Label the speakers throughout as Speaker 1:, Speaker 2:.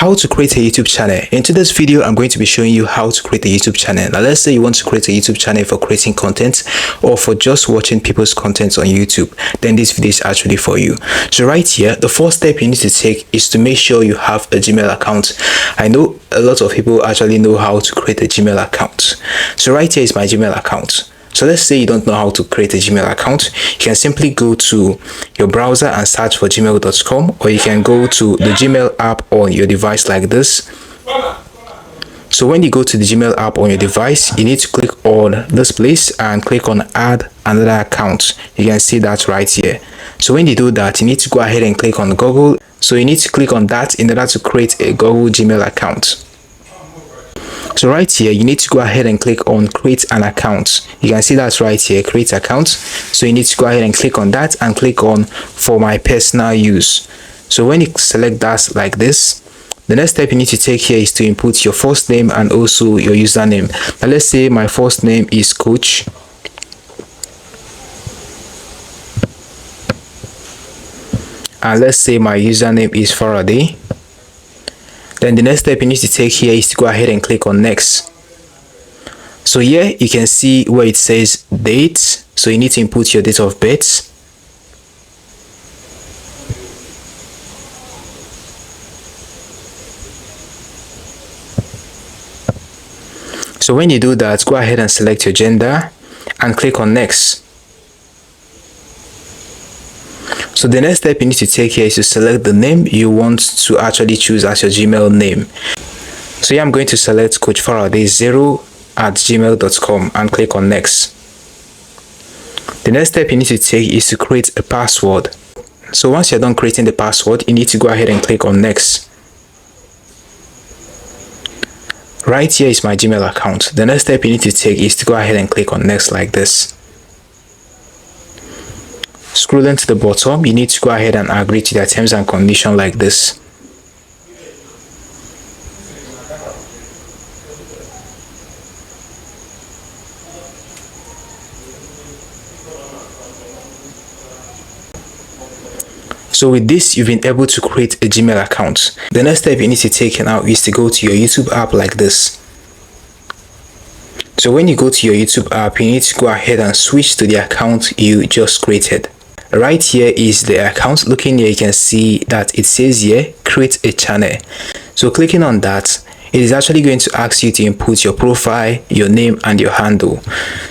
Speaker 1: How to create a YouTube channel. In today's video, I'm going to be showing you how to create a YouTube channel. Now, let's say you want to create a YouTube channel for creating content or for just watching people's content on YouTube. Then this video is actually for you. So right here, the first step you need to take is to make sure you have a Gmail account. I know a lot of people actually know how to create a Gmail account. So right here is my Gmail account. So let's say you don't know how to create a Gmail account. You can simply go to your browser and search for gmail.com, or you can go to the Gmail app on your device like this. So when you go to the Gmail app on your device, you need to click on this place and click on add another account. You can see that right here. So when you do that, you need to go ahead and click on Google. So you need to click on that in order to create a Google Gmail account. So right here, you need to go ahead and click on create an account. You can see that right here, create account. So you need to go ahead and click on that and click on for my personal use. So when you select that like this, the next step you need to take here is to input your first name and also your username. Now let's say my first name is Coach. And let's say my username is Faraday. Then the next step you need to take here is to go ahead and click on next. So here you can see where it says date. So you need to input your date of birth. So when you do that, go ahead and select your gender and click on next. So the next step you need to take here is to select the name you want to actually choose as your Gmail name. So here I'm going to select Coach Faraday 0@gmail.com and click on next. The next step you need to take is to create a password. So once you're done creating the password, you need to go ahead and click on next. Right here is my Gmail account. The next step you need to take is to go ahead and click on next like this. Scrolling to the bottom, you need to go ahead and agree to their terms and conditions like this. So with this, you've been able to create a Gmail account. The next step you need to take now is to go to your YouTube app like this. So when you go to your YouTube app, you need to go ahead and switch to the account you just created. Right here is the account. Looking here, you can see that it says here create a channel. So clicking on that, it is actually going to ask you to input your profile, your name and your handle.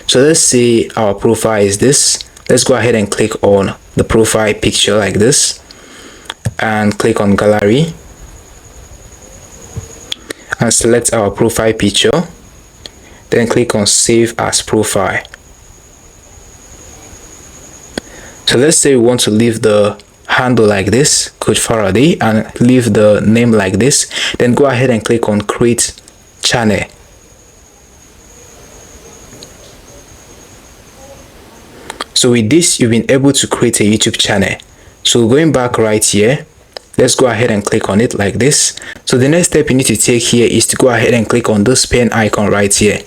Speaker 1: So let's say our profile is this. Let's go ahead and click on the profile picture like this and click on gallery and select our profile picture. Then click on save as profile. So let's say we want to leave the handle like this, Coach Faraday, and leave the name like this. Then go ahead and click on create channel. So with this, you've been able to create a YouTube channel. So going back right here, let's go ahead and click on it like this. So the next step you need to take here is to go ahead and click on this pen icon right here.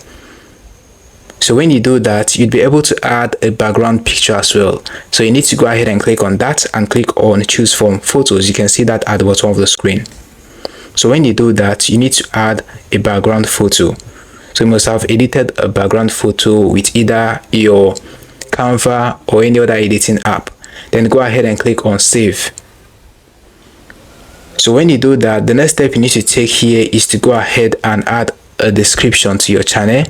Speaker 1: So when you do that, you'd be able to add a background picture as well. So you need to go ahead and click on that and click on choose from photos. You can see that at the bottom of the screen. So when you do that, you need to add a background photo. So you must have edited a background photo with either your Canva or any other editing app. Then go ahead and click on save. So when you do that, the next step you need to take here is to go ahead and add a description to your channel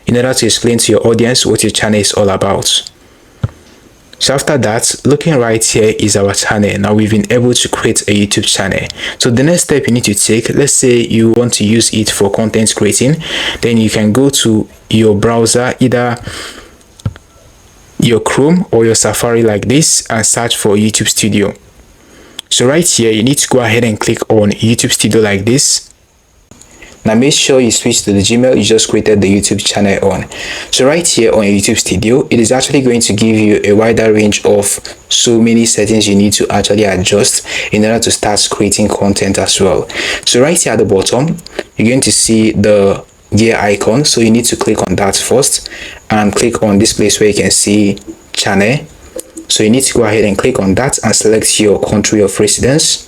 Speaker 1: in order to explain to your audience what your channel is all about. So after that, looking right here is our channel. Now we've been able to create a YouTube channel. So the next step you need to take, let's say you want to use it for content creating, then you can go to your browser, either your Chrome or your Safari like this, and search for YouTube Studio. So right here, you need to go ahead and click on YouTube Studio like this. Now make sure you switch to the Gmail you just created the YouTube channel on. So right here on YouTube Studio, it is actually going to give you a wider range of so many settings you need to actually adjust in order to start creating content as well. So right here at the bottom, you're going to see the gear icon. So you need to click on that first and click on this place where you can see channel. So you need to go ahead and click on that and select your country of residence.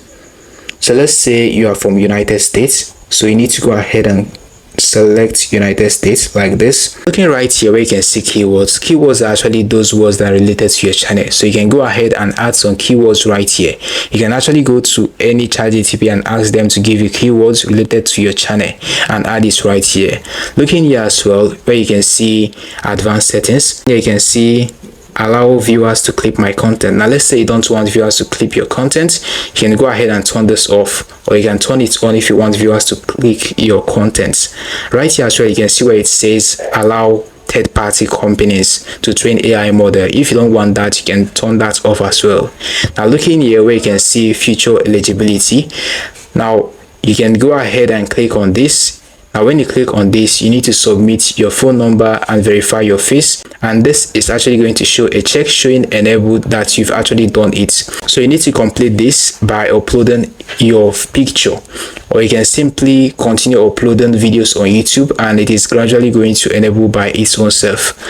Speaker 1: So let's say you are from United States, so you need to go ahead and select United States like this. Looking right here where you can see keywords are actually those words that are related to your channel. So you can go ahead and add some keywords right here. You can actually go to any ChatGPT and ask them to give you keywords related to your channel and add it right here. Looking here as well where you can see advanced settings, here you can see allow viewers to clip my content. Now let's say you don't want viewers to clip your content, you can go ahead and turn this off, or you can turn it on if you want viewers to click your content. Right here as well you can see where it says allow third-party companies to train AI model. If you don't want that, you can turn that off as well. Now looking here where you can see future eligibility, now you can go ahead and click on this. Now when you click on this, you need to submit your phone number and verify your face, and this is actually going to show a check showing enabled that you've actually done it. So you need to complete this by uploading your picture, or you can simply continue uploading videos on YouTube and it is gradually going to enable by its own self.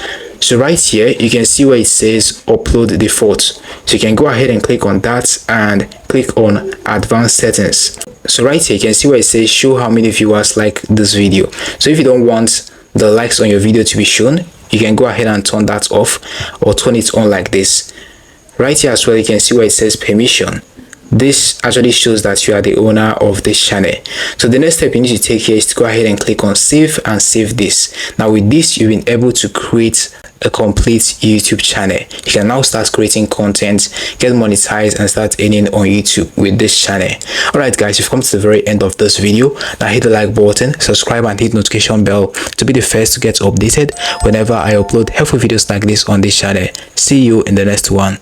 Speaker 1: So right here you can see where it says upload default, so you can go ahead and click on that and click on advanced settings. So right here you can see where it says show how many viewers like this video. So if you don't want the likes on your video to be shown, you can go ahead and turn that off or turn it on like this. Right here as well you can see where it says permission. This actually shows that you are the owner of this channel. So the next step you need to take here is to go ahead and click on save and save this. Now with this you've been able to create a complete YouTube channel. You can now start creating content, get monetized and start earning on YouTube with this channel. Alright guys, you've come to the very end of this video. Now hit the like button, subscribe and hit notification bell to be the first to get updated whenever I upload helpful videos like this on this channel. See you in the next one.